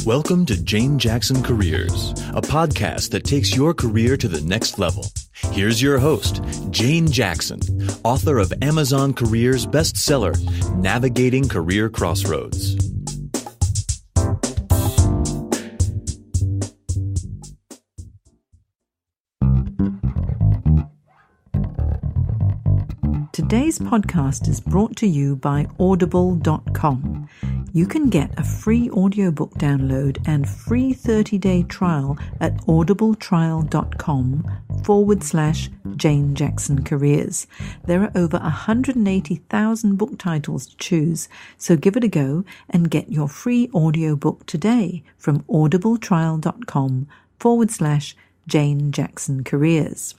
Welcome to Jane Jackson Careers, a podcast that takes your career to the next level. Here's your host, Jane Jackson, author of Amazon Careers bestseller, Navigating Career Crossroads. Today's podcast is brought to you by Audible.com. You can get a free audiobook download and free 30-day trial at audibletrial.com/Jane Jackson Careers. There are over 180,000 book titles to choose, so give it a go and get your free audiobook today from audibletrial.com/Jane Jackson Careers.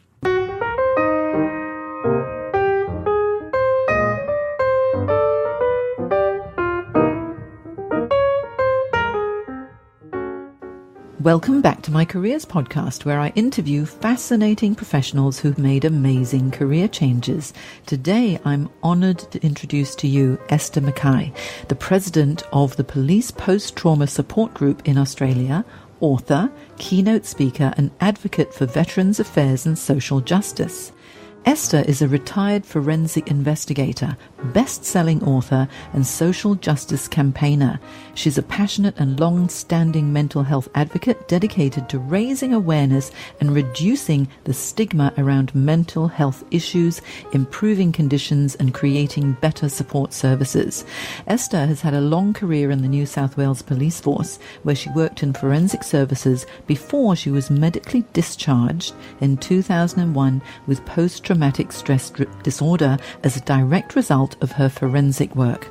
Welcome back to my Careers podcast, where I interview fascinating professionals who've made amazing career changes. Today, I'm honoured to introduce to you Esther McKay, the president of the Police Post-Trauma Support Group in Australia, author, keynote speaker, and advocate for veterans affairs and social justice. Esther is a retired forensic investigator, best-selling author, and social justice campaigner. She's a passionate and long-standing mental health advocate dedicated to raising awareness and reducing the stigma around mental health issues, improving conditions, and creating better support services. Esther has had a long career in the New South Wales Police Force, where she worked in forensic services before she was medically discharged in 2001 with post-traumatic stress disorder as a direct result of her forensic work.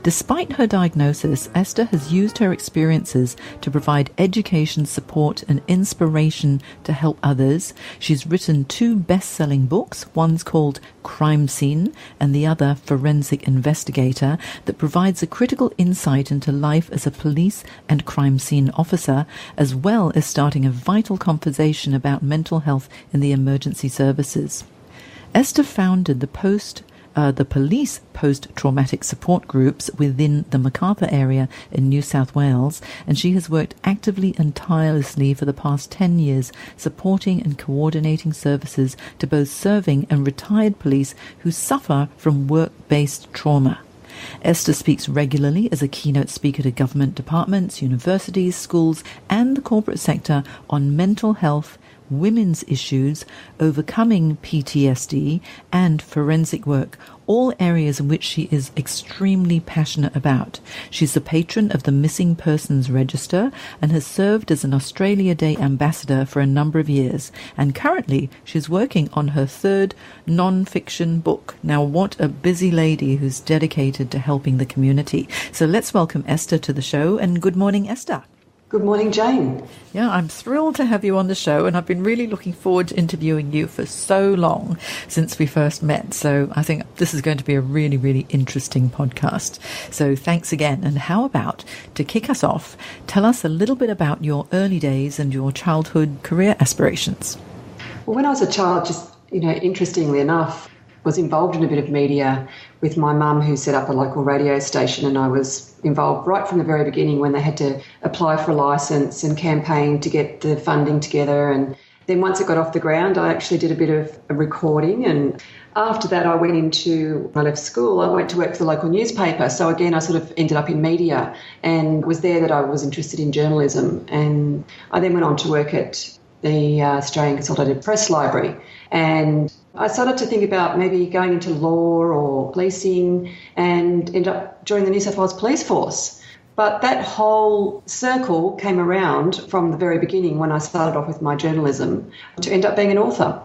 Despite her diagnosis, Esther has used her experiences to provide education, support, and inspiration to help others. She's written 2 best-selling books. One's called Crime Scene and the other Forensic Investigator, that provides a critical insight into life as a police and crime scene officer, as well as starting a vital conversation about mental health in the emergency services. Esther founded the police post-traumatic support groups within the Macarthur area in New South Wales, and she has worked actively and tirelessly for the past 10 years supporting and coordinating services to both serving and retired police who suffer from work-based trauma. Esther speaks regularly as a keynote speaker to government departments, universities, schools, and the corporate sector on mental health, women's issues, overcoming PTSD, and forensic work, all areas in which she is extremely passionate about. She's a patron of the Missing Persons Register and has served as an Australia Day ambassador for a number of years. And currently, she's working on her 3rd non-fiction book. Now, what a busy lady who's dedicated to helping the community. So let's welcome Esther to the show, and good morning, Esther. Good morning, Jane. Yeah, I'm thrilled to have you on the show, and I've been really looking forward to interviewing you for so long since we first met. So I think this is going to be a really, really interesting podcast. So thanks again. And how about, to kick us off, tell us a little bit about your early days and your childhood career aspirations. Well, when I was a child, interestingly enough, was involved in a bit of media with my mum, who set up a local radio station, and I was involved right from the very beginning when they had to apply for a licence and campaign to get the funding together. And then once it got off the ground, I actually did a bit of recording, and after that I when I left school, I went to work for the local newspaper. So again, I sort of ended up in media, and was there that I was interested in journalism. And I then went on to work at the Australian Consolidated Press Library, and I started to think about maybe going into law or policing, and ended up joining the New South Wales Police Force. But that whole circle came around from the very beginning when I started off with my journalism to end up being an author.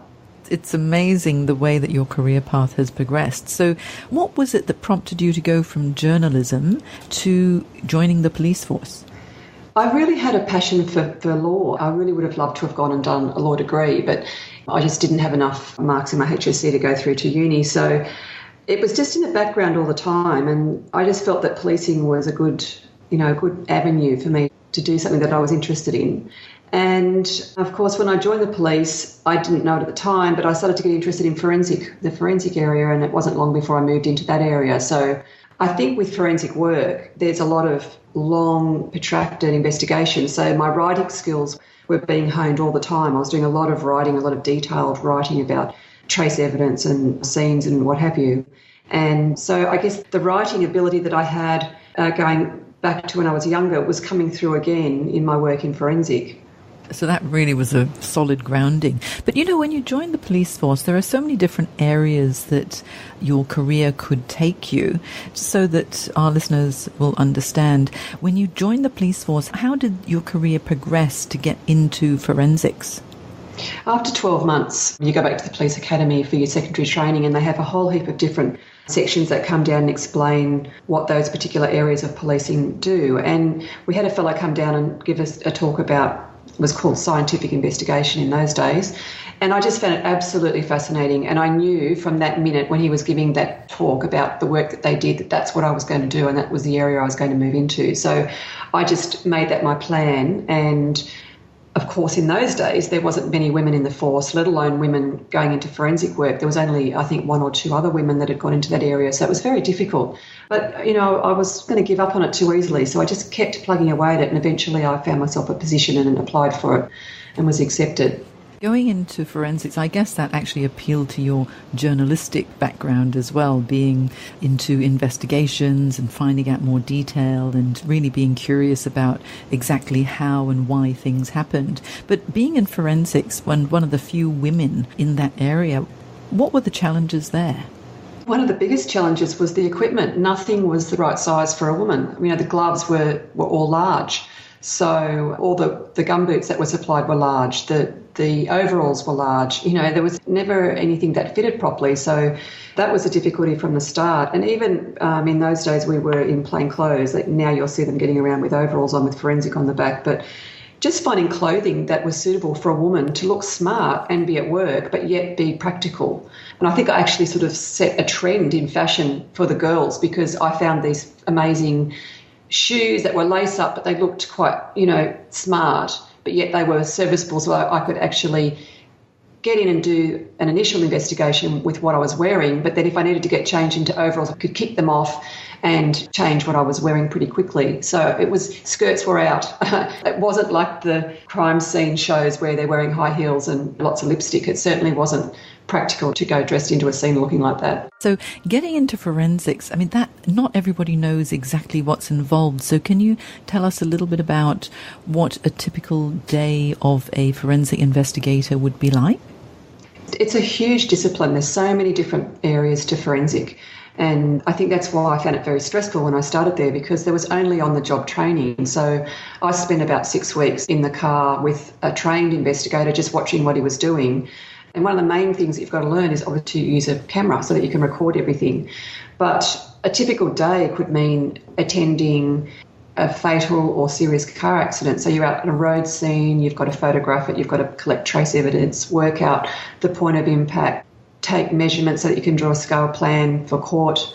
It's amazing the way that your career path has progressed. So what was it that prompted you to go from journalism to joining the police force? I really had a passion for law. I really would have loved to have gone and done a law degree, but I just didn't have enough marks in my HSC to go through to uni. So it was just in the background all the time, and I just felt that policing was a good avenue for me to do something that I was interested in. And of course, when I joined the police, I didn't know it at the time, but I started to get interested in the forensic area, and it wasn't long before I moved into that area. So I think with forensic work, there's a lot of long, protracted investigation. So my writing skills were being honed all the time. I was doing a lot of writing, a lot of detailed writing about trace evidence and scenes and what have you. And so I guess the writing ability that I had going back to when I was younger was coming through again in my work in forensic. So that really was a solid grounding. But you know, when you joined the police force, there are so many different areas that your career could take you, so that our listeners will understand. When you joined the police force, how did your career progress to get into forensics? After 12 months, you go back to the police academy for your secondary training, and they have a whole heap of different sections that come down and explain what those particular areas of policing do. And we had a fellow come down and give us a talk about, it was called scientific investigation in those days. And I just found it absolutely fascinating. And I knew from that minute when he was giving that talk about the work that they did, that that's what I was going to do, and that was the area I was going to move into. So I just made that my plan. And of course, in those days, there wasn't many women in the force, let alone women going into forensic work. There was only, I think, one or two other women that had gone into that area. So it was very difficult. But, you know, I was going to give up on it too easily. So I just kept plugging away at it. And eventually I found myself a position and applied for it and was accepted. Going into forensics, I guess that actually appealed to your journalistic background as well, being into investigations and finding out more detail and really being curious about exactly how and why things happened. But being in forensics, when one of the few women in that area, what were the challenges there? One of the biggest challenges was the equipment. Nothing was the right size for a woman. You know, the gloves were all large. So all the gumboots that were supplied were large. The overalls were large. You know, there was never anything that fitted properly. So that was a difficulty from the start. And even in those days, we were in plain clothes. Like now you'll see them getting around with overalls on with forensic on the back. But just finding clothing that was suitable for a woman to look smart and be at work, but yet be practical. And I think I actually sort of set a trend in fashion for the girls, because I found these amazing shoes that were lace up, but they looked quite, you know, smart, but yet they were serviceable, so I could actually get in and do an initial investigation with what I was wearing, but then if I needed to get changed into overalls, I could kick them off and change what I was wearing pretty quickly. So it was, skirts were out. It wasn't like the crime scene shows where they're wearing high heels and lots of lipstick. It certainly wasn't practical to go dressed into a scene looking like that. So getting into forensics, I mean, that not everybody knows exactly what's involved. So can you tell us a little bit about what a typical day of a forensic investigator would be like? It's a huge discipline. There's so many different areas to forensic. And I think that's why I found it very stressful when I started there, because there was only on-the-job training. So I spent about 6 weeks in the car with a trained investigator just watching what he was doing. And one of the main things that you've got to learn is obviously to use a camera so that you can record everything. But a typical day could mean attending a fatal or serious car accident. So you're out at a road scene, you've got to photograph it, you've got to collect trace evidence, work out the point of impact, take measurements so that you can draw a scale plan for court.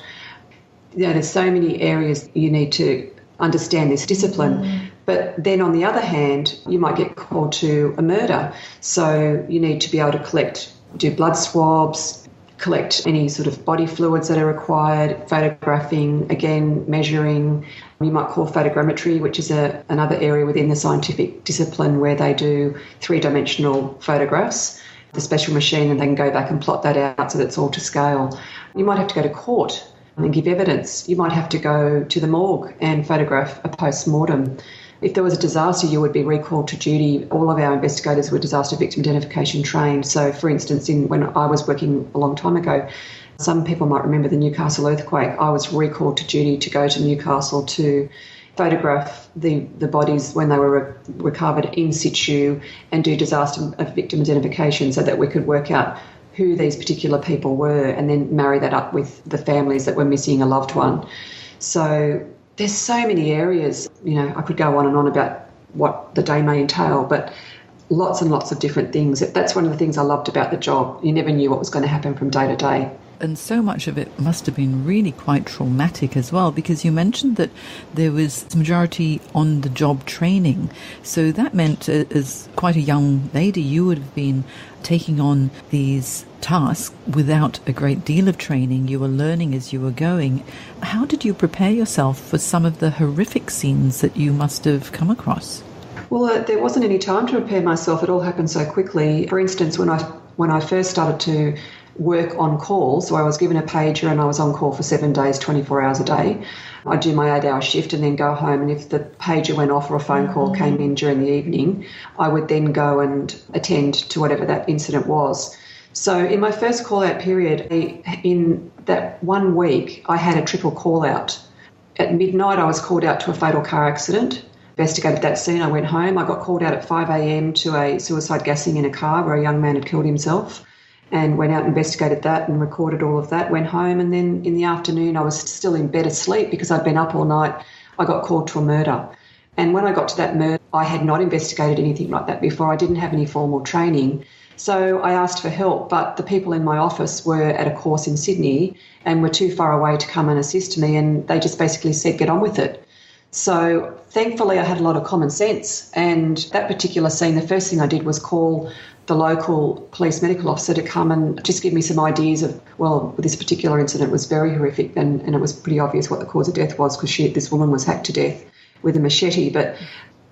You know, there's so many areas you need to understand this discipline. But then on the other hand, you might get called to a murder. So you need to be able to do blood swabs, collect any sort of body fluids that are required, photographing, again, measuring. You might call photogrammetry, which is another area within the scientific discipline where they do three-dimensional photographs, the special machine, and they can go back and plot that out so that it's all to scale. You might have to go to court and give evidence. You might have to go to the morgue and photograph a post-mortem. If there was a disaster, you would be recalled to duty. All of our investigators were disaster victim identification trained. So, for instance, when I was working a long time ago, some people might remember the Newcastle earthquake. I was recalled to duty to go to Newcastle to photograph the bodies when they were recovered in situ and do disaster victim identification so that we could work out who these particular people were and then marry that up with the families that were missing a loved one. So there's so many areas, you know, I could go on and on about what the day may entail, but lots and lots of different things. That's one of the things I loved about the job. You never knew what was going to happen from day to day. And so much of it must have been really quite traumatic as well, because you mentioned that there was majority on-the-job training. So that meant, as quite a young lady, you would have been taking on these tasks without a great deal of training. You were learning as you were going. How did you prepare yourself for some of the horrific scenes that you must have come across? Well, there wasn't any time to prepare myself. It all happened so quickly. For instance, when I first started to work on call, so I was given a pager and I was on call for 7 days, 24 hours a day. I'd do my 8-hour shift and then go home, and if the pager went off or a phone call came in during the evening, I would then go and attend to whatever that incident was. So in my first call-out period, in that 1 week, I had a triple call-out. At midnight, I was called out to a fatal car accident. Investigated that scene. I went home. I got called out at 5 a.m. to a suicide gassing in a car where a young man had killed himself, and went out and investigated that and recorded all of that, went home, and then in the afternoon I was still in bed asleep because I'd been up all night. I got called to a murder. And when I got to that murder, I had not investigated anything like that before. I didn't have any formal training. So I asked for help, but the people in my office were at a course in Sydney and were too far away to come and assist me, and they just basically said, get on with it. So thankfully I had a lot of common sense, and that particular scene, the first thing I did was call the local police medical officer to come and just give me some ideas of, well, this particular incident was very horrific, and it was pretty obvious what the cause of death was because this woman was hacked to death with a machete. But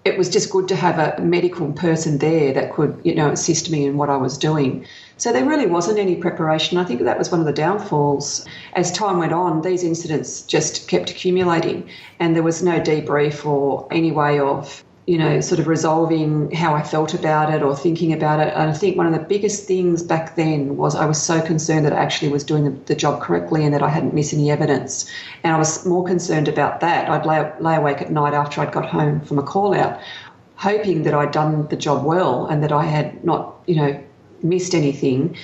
it was just good to have a medical person there that could, assist me in what I was doing. So there really wasn't any preparation. I think that was one of the downfalls. As time went on, these incidents just kept accumulating, and there was no debrief or any way of, sort of resolving how I felt about it or thinking about it. And I think one of the biggest things back then was I was so concerned that I actually was doing the job correctly and that I hadn't missed any evidence. And I was more concerned about that. I'd lay awake at night after I'd got home from a call out, hoping that I'd done the job well and that I had not, missed anything.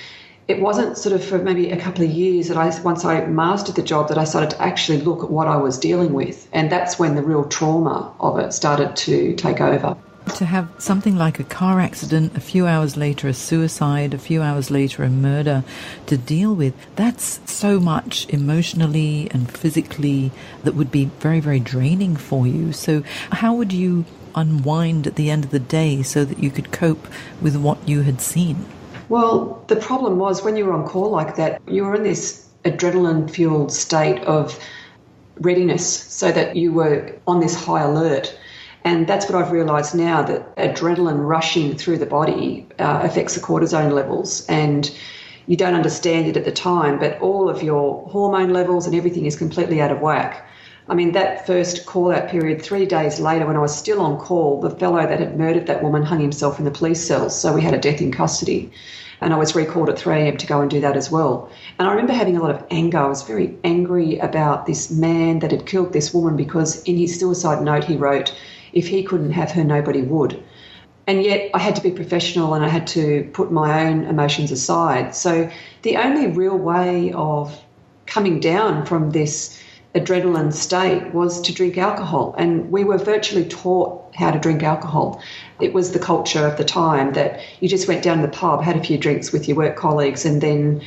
It wasn't sort of for maybe a couple of years that once I mastered the job, that I started to actually look at what I was dealing with. And that's when the real trauma of it started to take over. To have something like a car accident, a few hours later a suicide, a few hours later a murder to deal with, that's so much emotionally and physically that would be very, very draining for you. So how would you unwind at the end of the day so that you could cope with what you had seen? Well, the problem was when you were on call like that, you were in this adrenaline-fueled state of readiness so that you were on this high alert. And that's what I've realised now, that adrenaline rushing through the body affects the cortisone levels, and you don't understand it at the time, but all of your hormone levels and everything is completely out of whack. I mean, that first call-out period, 3 days later when I was still on call, the fellow that had murdered that woman hung himself in the police cells, so we had a death in custody. And I was recalled at 3 a.m. to go and do that as well. And I remember having a lot of anger. I was very angry about this man that had killed this woman because in his suicide note he wrote, if he couldn't have her, nobody would. And yet I had to be professional and I had to put my own emotions aside. So the only real way of coming down from this adrenaline state was to drink alcohol. And we were virtually taught how to drink alcohol. It was the culture of the time that you just went down to the pub, had a few drinks with your work colleagues, and then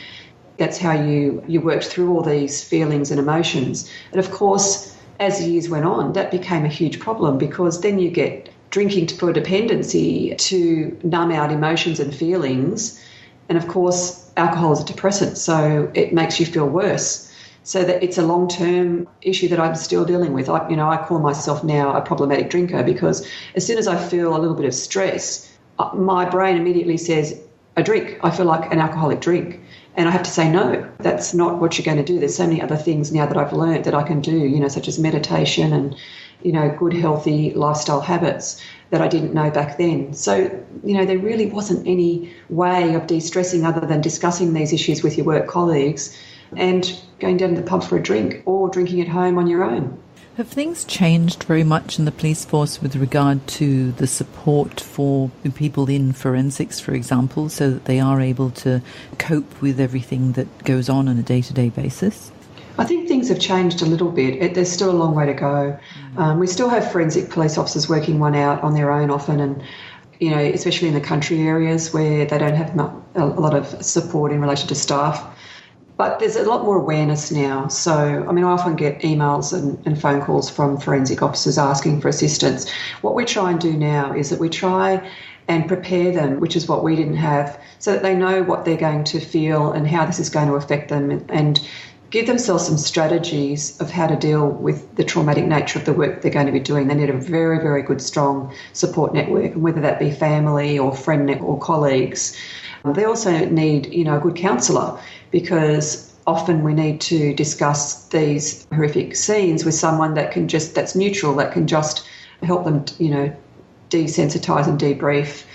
that's how you worked through all these feelings and emotions. And of course, as the years went on, that became a huge problem because then you get drinking for dependency to numb out emotions and feelings. And of course, alcohol is a depressant, so it makes you feel worse. So that it's a long-term issue that I'm still dealing with. I call myself now a problematic drinker because as soon as I feel a little bit of stress, my brain immediately says, a drink. I feel like an alcoholic drink. And I have to say, no, that's not what you're going to do. There's so many other things now that I've learned that I can do, such as meditation and, good, healthy lifestyle habits that I didn't know back then. So, there really wasn't any way of de-stressing other than discussing these issues with your work colleagues and going down to the pub for a drink or drinking at home on your own. Have things changed very much in the police force with regard to the support for people in forensics, for example, so that they are able to cope with everything that goes on a day-to-day basis? I think things have changed a little bit. There's still a long way to go. We still have forensic police officers working one out on their own often, and especially in the country areas where they don't have a lot of support in relation to staff. But there's a lot more awareness now. So, I mean, I often get emails and phone calls from forensic officers asking for assistance. What we try and do now is that we try and prepare them, which is what we didn't have, so that they know what they're going to feel and how this is going to affect them, and give themselves some strategies of how to deal with the traumatic nature of the work they're going to be doing. They need a very, very good, strong support network, and whether that be family or friend or colleagues. They also need, a good counsellor, because often we need to discuss these horrific scenes with someone that's neutral, that can just help them, desensitise and debrief.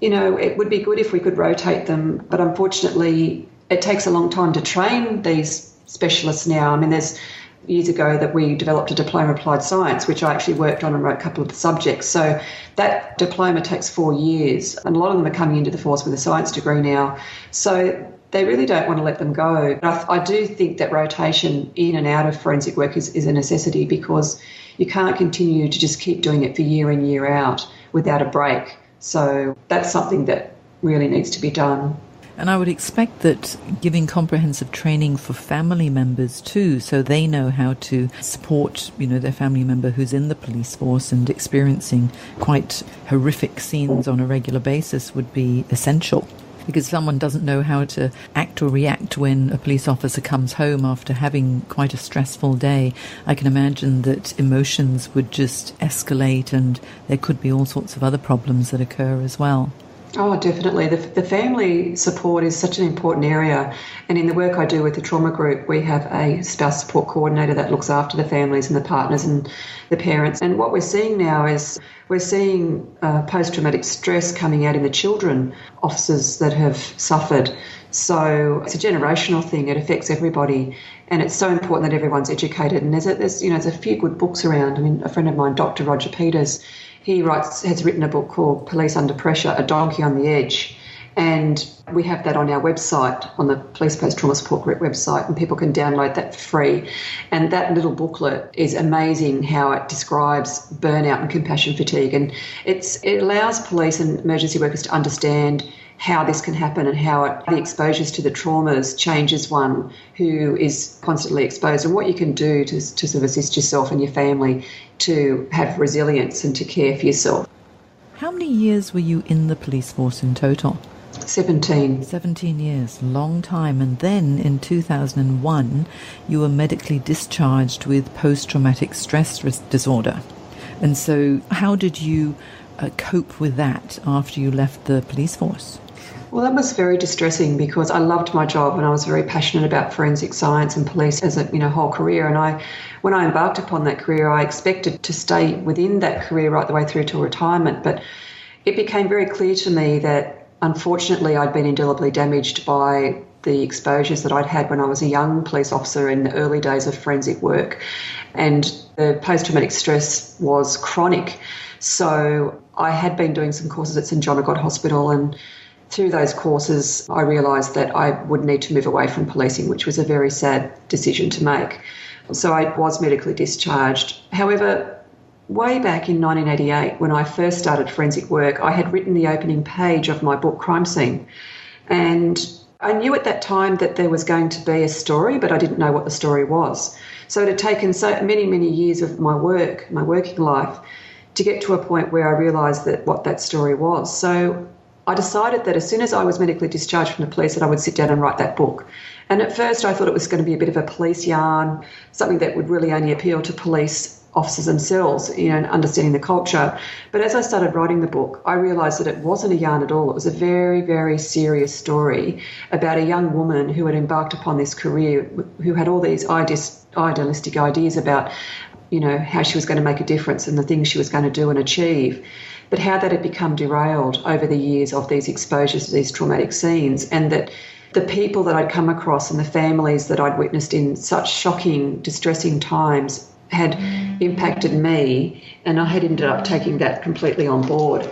It would be good if we could rotate them, but unfortunately it takes a long time to train these specialists now. I mean, there's years ago that we developed a diploma of applied science, which I actually worked on and wrote a couple of the subjects. So that diploma takes 4 years, and a lot of them are coming into the force with a science degree now. So they really don't want to let them go. I do think that rotation in and out of forensic work is a necessity, because you can't continue to just keep doing it for year in, year out without a break. So that's something that really needs to be done. And I would expect that giving comprehensive training for family members too, so they know how to support, their family member who's in the police force and experiencing quite horrific scenes on a regular basis, would be essential. Because someone doesn't know how to act or react when a police officer comes home after having quite a stressful day. I can imagine that emotions would just escalate, and there could be all sorts of other problems that occur as well. Oh, definitely. The family support is such an important area. And in the work I do with the trauma group, we have a spouse support coordinator that looks after the families and the partners and the parents. And what we're seeing now is we're seeing post-traumatic stress coming out in the children, officers that have suffered. So it's a generational thing. It affects everybody. And it's so important that everyone's educated. And there's a few good books around. I mean, a friend of mine, Dr. Roger Peters, he has written a book called Police Under Pressure, A Donkey on the Edge. And we have that on our website, on the Police Post Trauma Support Group website, and people can download that for free. And that little booklet is amazing how it describes burnout and compassion fatigue. And it allows police and emergency workers to understand how this can happen and how the exposures to the traumas changes one who is constantly exposed, and what you can do to sort of assist yourself and your family to have resilience and to care for yourself. How many years were you in the police force in total? 17. 17 years, long time. And then in 2001, you were medically discharged with post-traumatic stress disorder. And so how did you cope with that after you left the police force? Well, that was very distressing, because I loved my job and I was very passionate about forensic science and police as a whole career. And when I embarked upon that career, I expected to stay within that career right the way through to retirement. But it became very clear to me that, unfortunately, I'd been indelibly damaged by the exposures that I'd had when I was a young police officer in the early days of forensic work. And the post-traumatic stress was chronic. So I had been doing some courses at St John of God Hospital, and through those courses, I realised that I would need to move away from policing, which was a very sad decision to make. So I was medically discharged. However, way back in 1988, when I first started forensic work, I had written the opening page of my book, Crime Scene. And I knew at that time that there was going to be a story, but I didn't know what the story was. So it had taken so many, many years of my working life, to get to a point where I realised what that story was. So I decided that as soon as I was medically discharged from the police, that I would sit down and write that book. And at first I thought it was going to be a bit of a police yarn, something that would really only appeal to police officers themselves, and understanding the culture. But as I started writing the book, I realised that it wasn't a yarn at all. It was a very, very serious story about a young woman who had embarked upon this career, who had all these idealistic ideas about, how she was going to make a difference and the things she was going to do and achieve. But how that had become derailed over the years of these exposures to these traumatic scenes, and that the people that I'd come across and the families that I'd witnessed in such shocking, distressing times had impacted me, and I had ended up taking that completely on board.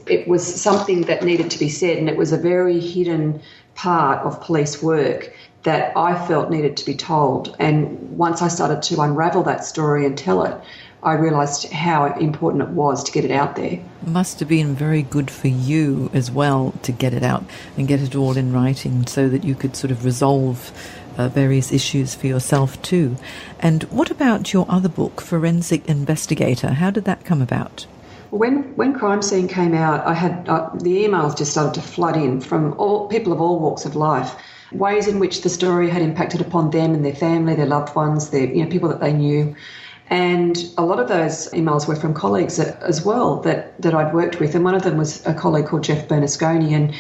It was something that needed to be said, and it was a very hidden part of police work that I felt needed to be told. And once I started to unravel that story and tell it, I realised how important it was to get it out there. It must have been very good for you as well to get it out and get it all in writing, so that you could sort of resolve various issues for yourself too. And what about your other book, Forensic Investigator? How did that come about? When Crime Scene came out, I had the emails just started to flood in from all people of all walks of life, ways in which the story had impacted upon them and their family, their loved ones, their people that they knew. And a lot of those emails were from colleagues as well that I'd worked with. And one of them was a colleague called Jeff Bernasconi, and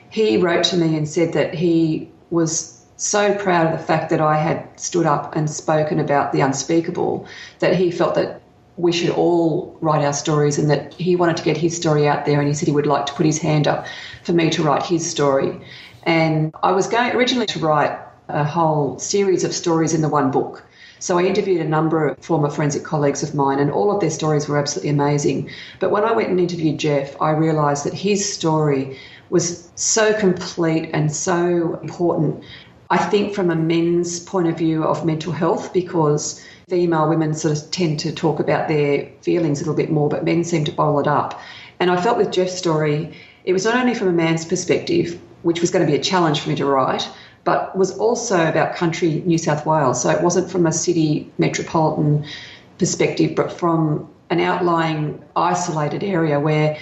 he wrote to me and said that he was so proud of the fact that I had stood up and spoken about the unspeakable, that he felt that we should all write our stories, and that he wanted to get his story out there, and he said he would like to put his hand up for me to write his story. And I was going originally to write a whole series of stories in the one book. So I interviewed a number of former forensic colleagues of mine, and all of their stories were absolutely amazing. But when I went and interviewed Jeff, I realised that his story was so complete and so important, I think, from a men's point of view of mental health, because female women sort of tend to talk about their feelings a little bit more, but men seem to bottle it up. And I felt with Jeff's story, it was not only from a man's perspective, which was going to be a challenge for me to write, but was also about country New South Wales. So it wasn't from a city metropolitan perspective, but from an outlying, isolated area where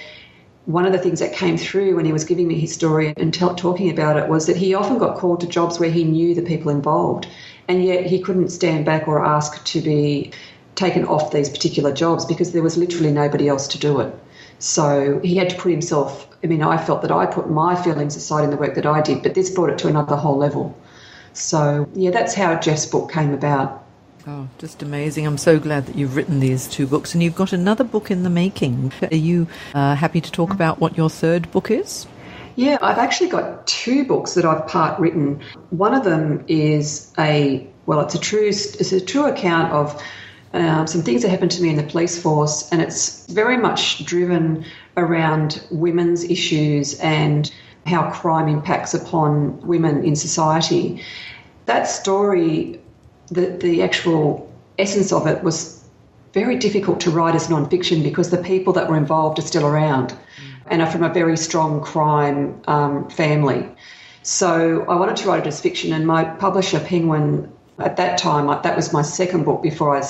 one of the things that came through when he was giving me his story and talking about it was that he often got called to jobs where he knew the people involved, and yet he couldn't stand back or ask to be taken off these particular jobs because there was literally nobody else to do it. So he had to put himself, I felt that I put my feelings aside in the work that I did, but this brought it to another whole level. So, yeah, that's how Jeff's book came about. Oh, just amazing. I'm so glad that you've written these two books, and you've got another book in the making. Are you happy to talk about what your third book is? Yeah, I've actually got two books that I've part written. One of them is it's a true account of some things that happened to me in the police force, and it's very much driven around women's issues and how crime impacts upon women in society. That story, the actual essence of it, was very difficult to write as non-fiction because the people that were involved are still around and are from a very strong crime family. So I wanted to write it as fiction, and my publisher, Penguin, at that time, that was my second book before I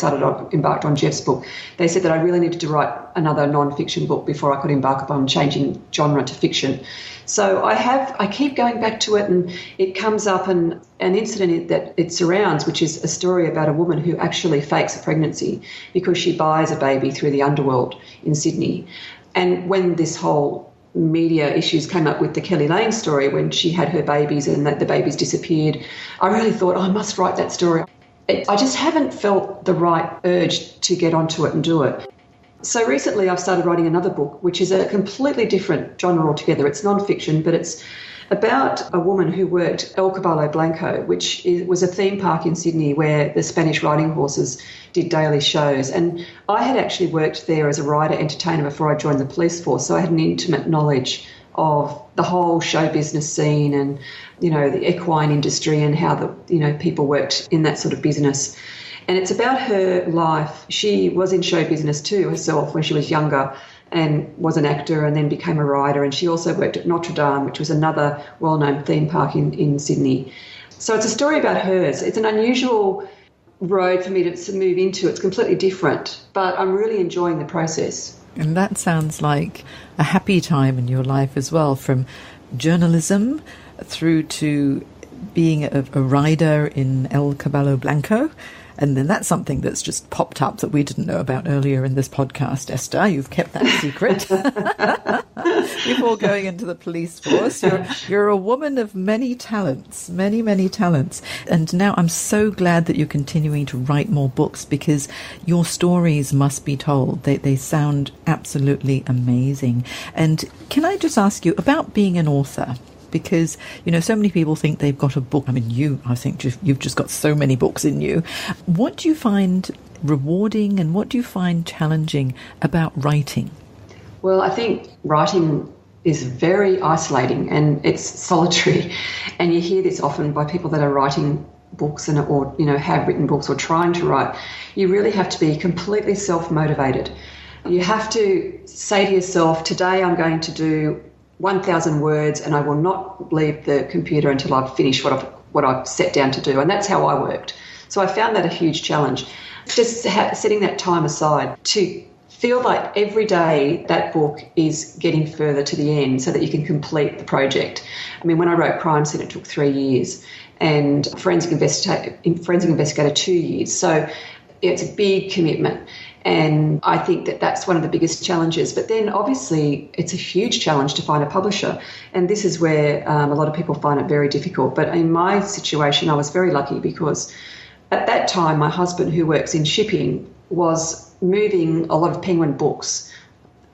embarked on Jeff's book. They said that I really needed to write another non-fiction book before I could embark upon changing genre to fiction. So I keep going back to it, and it comes up an incident that it surrounds, which is a story about a woman who actually fakes a pregnancy because she buys a baby through the underworld in Sydney. And when this whole media issues came up with the Kelly Lane story, when she had her babies and the babies disappeared, I really thought, I must write that story. I just haven't felt the right urge to get onto it and do it. So recently I've started writing another book, which is a completely different genre altogether. It's non-fiction, but it's about a woman who worked El Caballo Blanco, which was a theme park in Sydney where the Spanish riding horses did daily shows. And I had actually worked there as a rider entertainer before I joined the police force, so I had an intimate knowledge of the whole show business scene and, the equine industry and how people worked in that sort of business. And it's about her life. She was in show business too herself when she was younger, and was an actor and then became a writer. And she also worked at Notre Dame, which was another well-known theme park in Sydney. So it's a story about hers. It's an unusual road for me to move into. It's completely different, but I'm really enjoying the process. And that sounds like a happy time in your life as well, from journalism through to being a rider in El Caballo Blanco. And then that's something that's just popped up that we didn't know about earlier in this podcast, Esther. You've kept that secret. Before going into the police force, you're a woman of many talents, many, many talents. And now I'm so glad that you're continuing to write more books, because your stories must be told. They sound absolutely amazing. And can I just ask you about being an author? Because, so many people think they've got a book. I think you've just got so many books in you. What do you find rewarding and what do you find challenging about writing? Well, I think writing is very isolating and it's solitary. And you hear this often by people that are writing books or have written books or trying to write. You really have to be completely self-motivated. You have to say to yourself, today I'm going to do 1,000 words and I will not leave the computer until I've finished what what I set down to do. And that's how I worked. So I found that a huge challenge. Just setting that time aside to feel like every day that book is getting further to the end so that you can complete the project. I mean, when I wrote Crime Scene, it took 3 years, and Forensic Investigator 2 years. So it's a big commitment. And I think that that's one of the biggest challenges. But then obviously it's a huge challenge to find a publisher. And this is where a lot of people find it very difficult. But in my situation, I was very lucky because at that time, my husband, who works in shipping, was moving a lot of Penguin books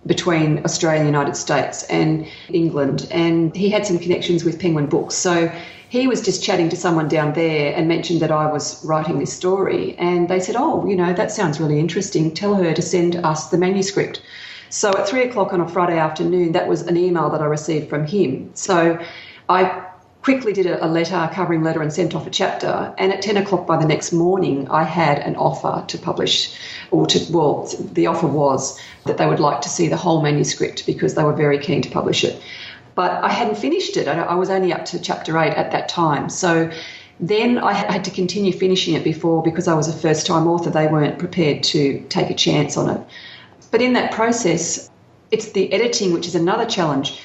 between Australia and the United States and England. And he had some connections with Penguin Books. So he was just chatting to someone down there and mentioned that I was writing this story. And they said, oh, that sounds really interesting. Tell her to send us the manuscript. So at 3:00 on a Friday afternoon, that was an email that I received from him. So I quickly did a covering letter and sent off a chapter. And at 10:00 by the next morning, I had an offer to publish, the offer was that they would like to see the whole manuscript because they were very keen to publish it. But I hadn't finished it. I was only up to chapter 8 at that time. So then I had to continue finishing it because I was a first-time author. They weren't prepared to take a chance on it. But in that process, it's the editing, which is another challenge,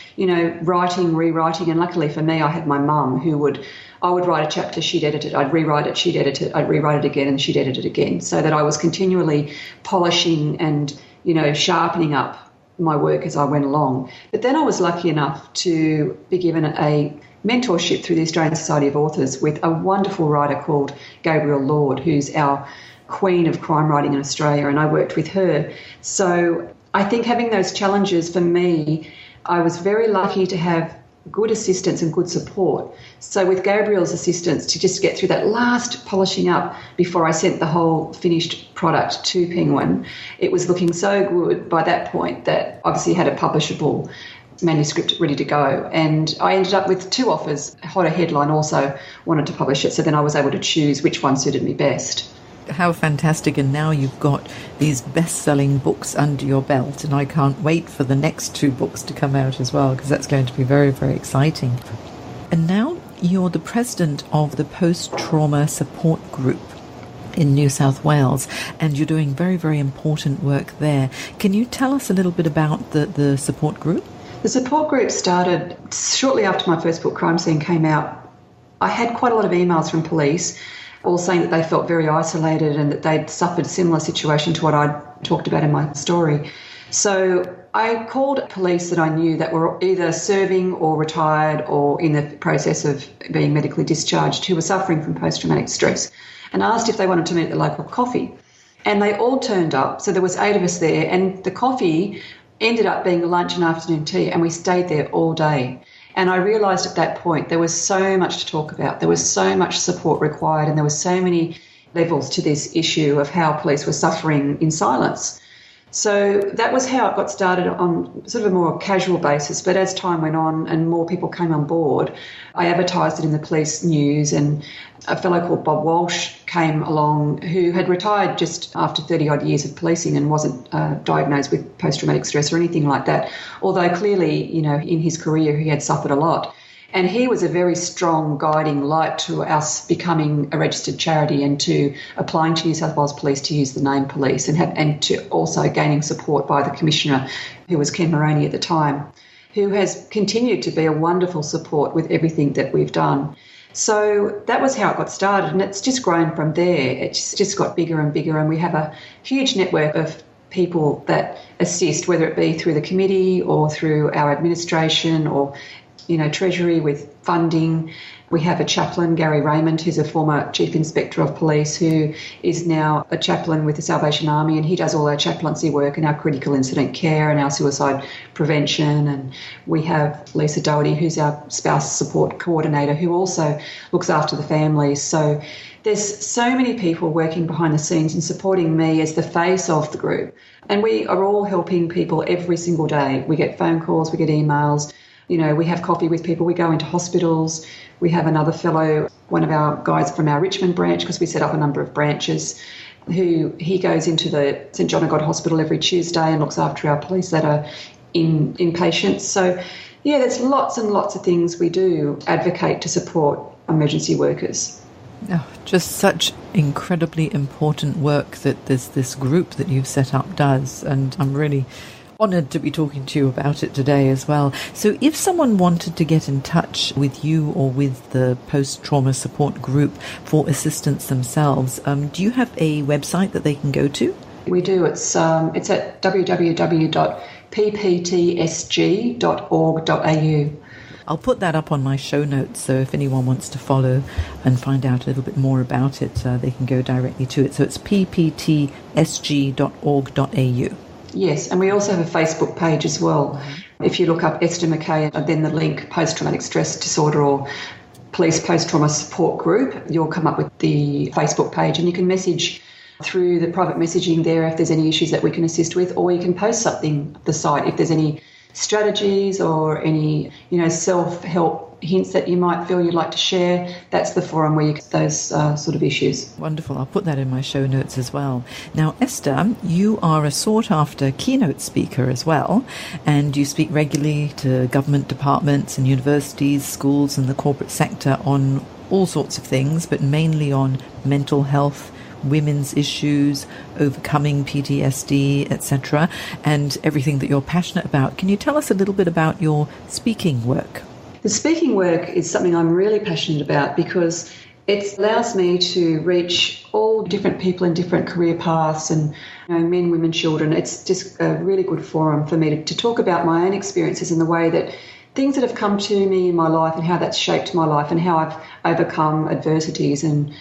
writing, rewriting. And luckily for me, I had my mum I would write a chapter, she'd edit it, I'd rewrite it, she'd edit it, I'd rewrite it again, and she'd edit it again, so that I was continually polishing and, sharpening up my work as I went along. But then I was lucky enough to be given a mentorship through the Australian Society of Authors with a wonderful writer called Gabrielle Lord, who's our queen of crime writing in Australia, and I worked with her. So I think having those challenges for me, I was very lucky to have good assistance and good support. So with Gabrielle's assistance, to just get through that last polishing up before I sent the whole finished product to Penguin, it was looking so good by that point that obviously had a publishable manuscript ready to go. And I ended up with 2 offers. Hotter Headline also wanted to publish it, so then I was able to choose which one suited me best. How fantastic. And now you've got these best-selling books under your belt, and I can't wait for the next 2 books to come out as well, because that's going to be very, very exciting. And now you're the president of the Post-Trauma Support Group in New South Wales, and you're doing very, very important work there. Can you tell us a little bit about the support group? The support group started shortly after my first book, Crime Scene, came out. I had quite a lot of emails from police all saying that they felt very isolated and that they'd suffered a similar situation to what I'd talked about in my story. So I called police that I knew that were either serving or retired or in the process of being medically discharged who were suffering from post-traumatic stress, and asked if they wanted to meet at the local coffee. And they all turned up. So there was 8 of us there, and the coffee ended up being lunch and afternoon tea, and we stayed there all day. And I realised at that point there was so much to talk about. There was so much support required, and there were so many levels to this issue of how police were suffering in silence. So that was how it got started on sort of a more casual basis. But as time went on and more people came on board, I advertised it in the police news, and a fellow called Bob Walsh came along who had retired just after 30-odd years of policing and wasn't diagnosed with post-traumatic stress or anything like that, although clearly, in his career he had suffered a lot. And he was a very strong guiding light to us becoming a registered charity and to applying to New South Wales Police to use the name police, and to also gaining support by the Commissioner, who was Ken Moroney at the time, who has continued to be a wonderful support with everything that we've done. So that was how it got started, and it's just grown from there. It's just got bigger and bigger, and we have a huge network of people that assist, whether it be through the committee or through our administration or Treasury with funding. We have a chaplain, Gary Raymond, who's a former Chief Inspector of Police, who is now a chaplain with the Salvation Army, and he does all our chaplaincy work and our critical incident care and our suicide prevention. And we have Lisa Doherty, who's our spouse support coordinator, who also looks after the families. So there's so many people working behind the scenes and supporting me as the face of the group. And we are all helping people every single day. We get phone calls, we get emails. We have coffee with people. We go into hospitals. We have another fellow, one of our guys from our Richmond branch, because we set up a number of branches, he goes into the St John of God Hospital every Tuesday and looks after our police that are inpatients. So, there's lots and lots of things we do advocate to support emergency workers. Oh, just such incredibly important work that this group that you've set up does, and I'm really honoured to be talking to you about it today as well. So if someone wanted to get in touch with you or with the post-trauma support group for assistance themselves, do you have a website that they can go to? We do. It's at www.pptsg.org.au. I'll put that up on my show notes, so if anyone wants to follow and find out a little bit more about it, they can go directly to it. So it's pptsg.org.au. Yes, and we also have a Facebook page as well. If you look up Esther McKay and then the link post-traumatic stress disorder or police post-trauma support group, you'll come up with the Facebook page, and you can message through the private messaging there if there's any issues that we can assist with, or you can post something to the site if there's any strategies or any, self-help hints that you might feel you'd like to share. That's the forum where you get those sort of issues. Wonderful. I'll put that in my show notes as well. Now, Esther, you are a sought-after keynote speaker as well, and you speak regularly to government departments and universities, schools and the corporate sector on all sorts of things, but mainly on mental health, women's issues, overcoming PTSD, etc., and everything that you're passionate about. Can you tell us a little bit about your speaking work? The speaking work is something I'm really passionate about because it allows me to reach all different people in different career paths and men, women, children. It's just a really good forum for me to talk about my own experiences in the way that things that have come to me in my life and how that's shaped my life and how I've overcome adversities and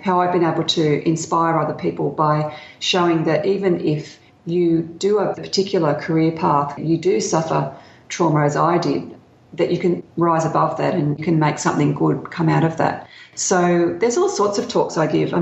how I've been able to inspire other people by showing that even if you do a particular career path, you do suffer trauma as I did, that you can rise above that and you can make something good come out of that. So there's all sorts of talks I give. I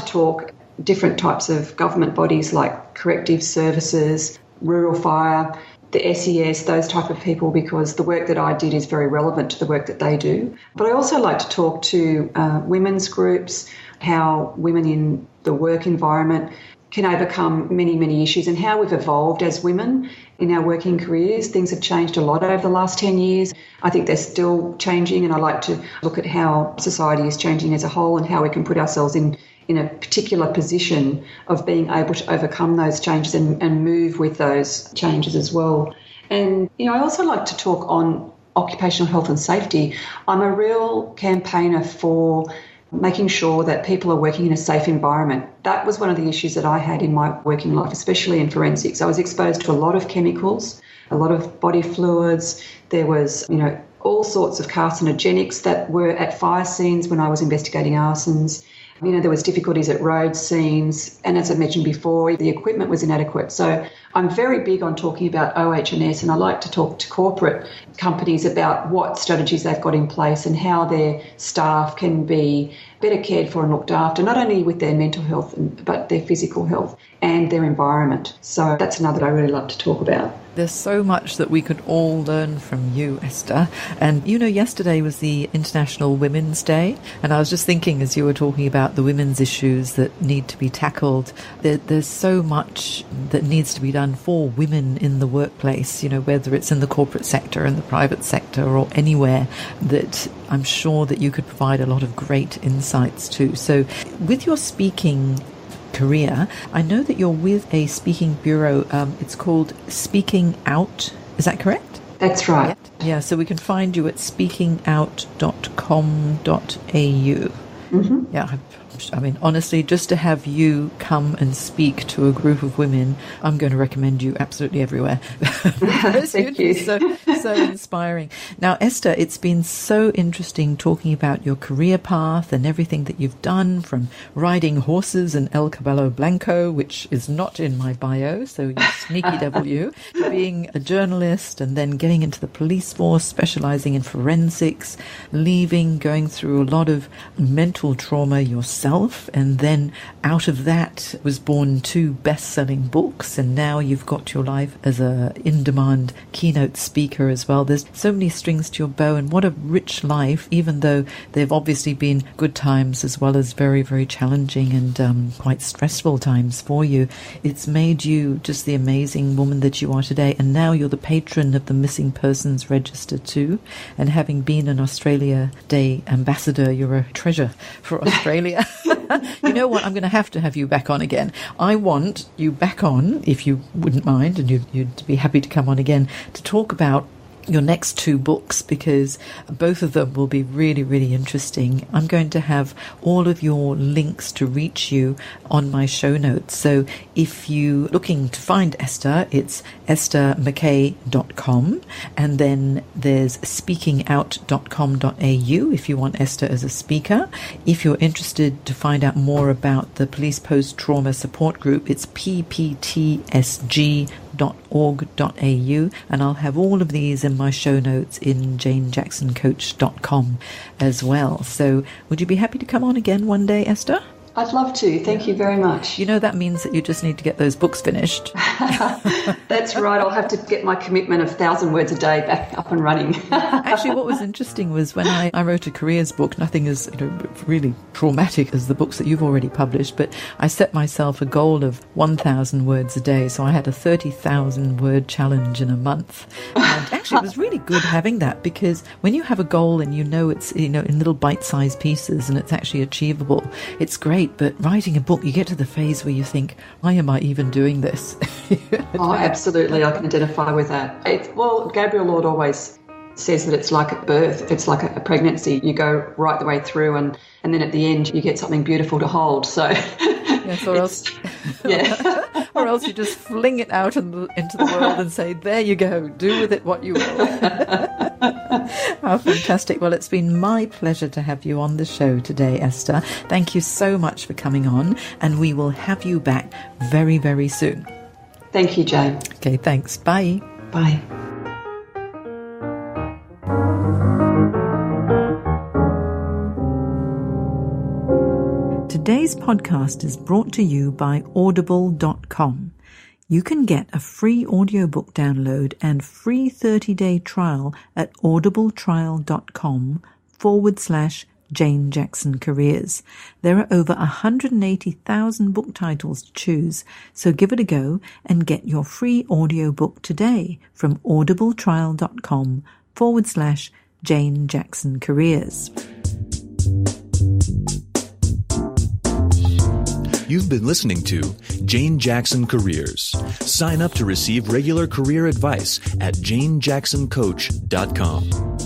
talk different types of government bodies like corrective services, rural fire, the SES, those type of people, because the work that I did is very relevant to the work that they do. But I also like to talk to women's groups, how women in the work environment can overcome many, many issues and how we've evolved as women in our working careers. Things have changed a lot over the last 10 years. I think they're still changing, and I like to look at how society is changing as a whole and how we can put ourselves in a particular position of being able to overcome those changes and move with those changes as well. And, I also like to talk on occupational health and safety. I'm a real campaigner for making sure that people are working in a safe environment. That was one of the issues that I had in my working life, especially in forensics. I was exposed to a lot of chemicals, a lot of body fluids. There was, all sorts of carcinogenics that were at fire scenes when I was investigating arsons. There was difficulties at road scenes, and as I mentioned before, the equipment was inadequate. So I'm very big on talking about OH&S, and I like to talk to corporate companies about what strategies they've got in place and how their staff can be better cared for and looked after, not only with their mental health, but their physical health and their environment. So that's another that I really love to talk about. There's so much that we could all learn from you, Esther. And yesterday was the International Women's Day, and I was just thinking as you were talking about the women's issues that need to be tackled, there's so much that needs to be done for women in the workplace, whether it's in the corporate sector, in the private sector, or anywhere, that I'm sure that you could provide a lot of great insights to. So with your speaking career, I know that you're with a speaking bureau. It's called Speaking Out. Is that correct? That's right. Yeah, so we can find you at speakingout.com.au. Mm-hmm. Yeah, honestly, just to have you come and speak to a group of women, I'm going to recommend you absolutely everywhere. Thank you. So inspiring. Now, Esther, it's been so interesting talking about your career path and everything that you've done, from riding horses in El Cabello Blanco, which is not in my bio, so you sneaky W, to being a journalist and then getting into the police force, specializing in forensics, leaving, going through a lot of mental marital trauma yourself, and then out of that was born 2 best-selling books, and now you've got your life as a in-demand keynote speaker as well. There's so many strings to your bow, and what a rich life, even though they've obviously been good times as well as very, very challenging and quite stressful times for you. It's made you just the amazing woman that you are today, and now you're the patron of the Missing Persons Register too, and having been an Australia Day ambassador, you're a treasure for Australia. You know what? I'm going to have you back on again. I want you back on, if you wouldn't mind, and you'd be happy to come on again to talk about your next 2 books, because both of them will be really, really interesting. I'm going to have all of your links to reach you on my show notes. So if you're looking to find Esther, it's esthermckay.com, and then there's speakingout.com.au if you want Esther as a speaker. If you're interested to find out more about the Police Post Trauma Support Group, it's pptsg.org.au, and I'll have all of these in my show notes in janejacksoncoach.com as well. So would you be happy to come on again one day, Esther? I'd love to. Thank you very much. You know, that means that you just need to get those books finished. That's right. I'll have to get my commitment of 1,000 words a day back up and running. Actually, what was interesting was when I wrote a careers book, nothing as really traumatic as the books that you've already published, but I set myself a goal of 1,000 words a day. So I had a 30,000 word challenge in a month. And actually, it was really good having that, because when you have a goal and you know it's in little bite-sized pieces and it's actually achievable, it's great. But writing a book, you get to the phase where you think, why am I even doing this? Oh, absolutely. I can identify with that. Gabriel Lord always says that it's like a birth. It's like a pregnancy. You go right the way through, and then at the end you get something beautiful to hold. So yes, or else, yeah. Or else you just fling it out into the world and say, there you go, do with it what you will. How fantastic. Well, it's been my pleasure to have you on the show today, Esther. Thank you so much for coming on, and we will have you back very, very soon. Thank you, Jane. Okay, thanks. Bye. Bye. Today's podcast is brought to you by audible.com. You can get a free audiobook download and free 30-day trial at audibletrial.com/Jane Jackson Careers. There are over 180,000 book titles to choose, so give it a go and get your free audiobook today from audibletrial.com/Jane Jackson Careers. You've been listening to Jane Jackson Careers. Sign up to receive regular career advice at janejacksoncoach.com.